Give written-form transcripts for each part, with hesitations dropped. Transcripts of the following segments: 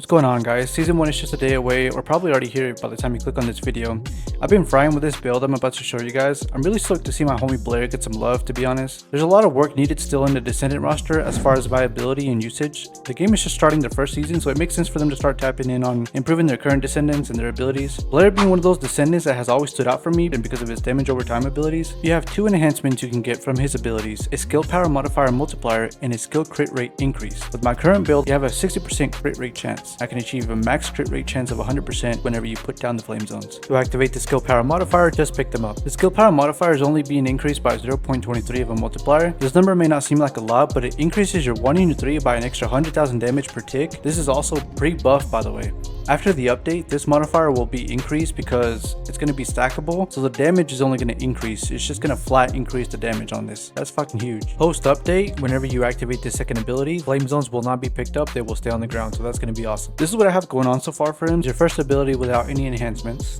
What's going on, guys? Season 1 is just a day away, or probably already here by the time you click on this video. I've been frying with this build I'm about to show you guys. I'm really stoked to see my homie Blair get some love, to be honest. There's a lot of work needed still in the Descendant roster as far as viability and usage. The game is just starting their first season, so it makes sense for them to start tapping in on improving their current Descendants and their abilities. Blair being one of those Descendants that has always stood out for me, and because of his damage over time abilities. You have two enhancements you can get from his abilities, a skill power modifier multiplier and a skill crit rate increase. With my current build, you have a 60% crit rate chance. I can achieve a max crit rate chance of 100% whenever you put down the flame zones. To activate the skill power modifier, just pick them up. The skill power modifier is only being increased by 0.23 of a multiplier. This number may not seem like a lot, but it increases your 1 in 3 by an extra 100,000 damage per tick. This is also pre-buff, by the way. After the update, this modifier will be increased because it's going to be stackable, so the damage is only going to increase. It's just going to flat increase the damage on this. That's fucking huge. Post update, whenever you activate this second ability, flame zones will not be picked up, they will stay on the ground, so that's going to be awesome. This is what I have going on so far for him. It's your first ability without any enhancements.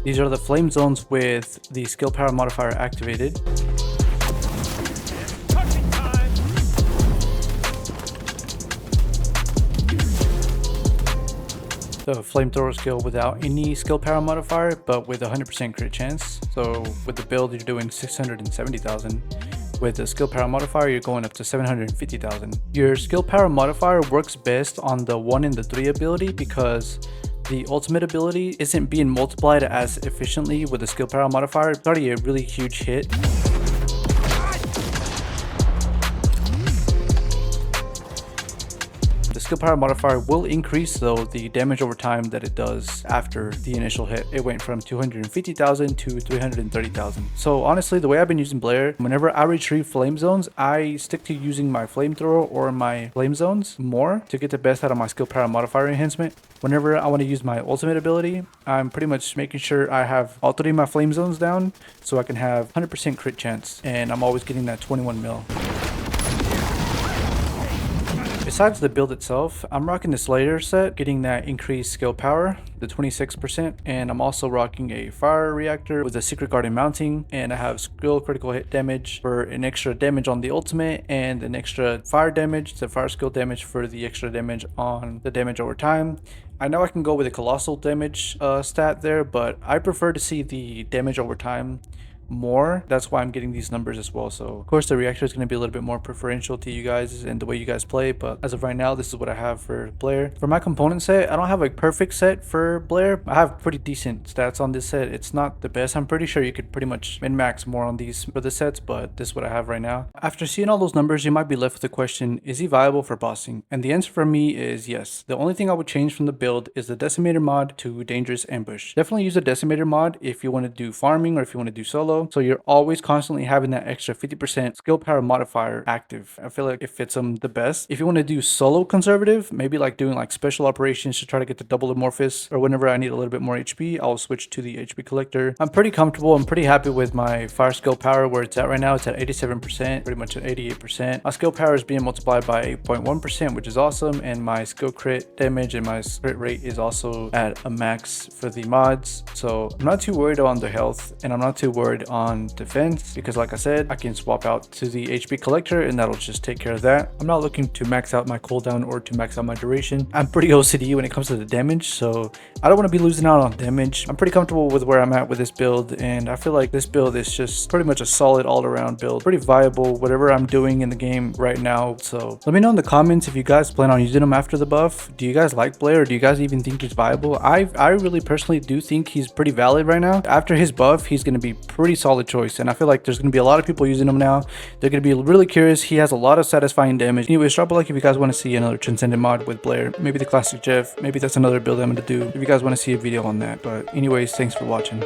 These are the flame zones with the skill power modifier activated. The flamethrower skill without any skill power modifier, but with 100% crit chance. So with the build, you're doing 670,000. With the skill power modifier, you're going up to 750,000. Your skill power modifier works best on the 1 in 3 ability because the ultimate ability isn't being multiplied as efficiently with the skill power modifier. It's already a really huge hit. The skill power modifier will increase though the damage over time that it does after the initial hit. It went from 250,000 to 330,000. So honestly, the way I've been using Blair, whenever I retrieve flame zones, I stick to using my flamethrower or my flame zones more to get the best out of my skill power modifier enhancement. Whenever I want to use my ultimate ability, I'm pretty much making sure I have all 3 of my flame zones down so I can have 100% crit chance, and I'm always getting that 21 mil. Besides the build itself, I'm rocking the Slayer set, getting that increased skill power, the 26%, and I'm also rocking a fire reactor with a secret garden mounting, and I have skill critical hit damage for an extra damage on the ultimate and an extra fire damage, the fire skill damage for the extra damage on the damage over time. I know I can go with a colossal damage stat there, but I prefer to see the damage over time more. That's why I'm getting these numbers as well. So of course the reactor is going to be a little bit more preferential to you guys and the way you guys play, but as of right now, this is what I have for Blair. For my component set, I don't have a perfect set for Blair. I have pretty decent stats on this set. It's not the best. I'm pretty sure you could pretty much min-max more on these for the sets, but this is what I have right now. After seeing all those numbers, you might be left with the question, is he viable for bossing? And the answer for me is yes. The only thing I would change from the build is the Decimator mod to Dangerous Ambush. Definitely use the Decimator mod if you want to do farming or if you want to do solo. So you're always constantly having that extra 50% skill power modifier active. I feel like it fits them the best. If you want to do solo conservative, maybe like doing like special operations to try to get the double amorphous, or whenever I need a little bit more HP, I'll switch to the HP collector. I'm pretty comfortable. I'm pretty happy with my fire skill power where it's at right now. It's at 87%, pretty much at 88%. My skill power is being multiplied by 8.1%, which is awesome. And my skill crit damage and my crit rate is also at a max for the mods. So I'm not too worried on the health, and I'm not too worried on defense because, like I said, I can swap out to the HP collector and that'll just take care of that. I'm not looking to max out my cooldown or to max out my duration. I'm pretty OCD when it comes to the damage, so I don't want to be losing out on damage. I'm pretty comfortable with where I'm at with this build, and I feel like this build is just pretty much a solid all-around build, pretty viable whatever I'm doing in the game right now. So let me know in the comments if you guys plan on using him after the buff. Do you guys like Blair, or do you guys even think he's viable? I really personally do think he's pretty valid right now. After his buff, he's going to be pretty solid choice, and I feel like there's going to be a lot of people using him now. They're going to be really curious. He has a lot of satisfying damage. Anyways, drop a like if you guys want to see another Transcendent mod with Blair, maybe the classic Jeff, maybe that's another build I'm going to do if you guys want to see a video on that. But anyways, thanks for watching.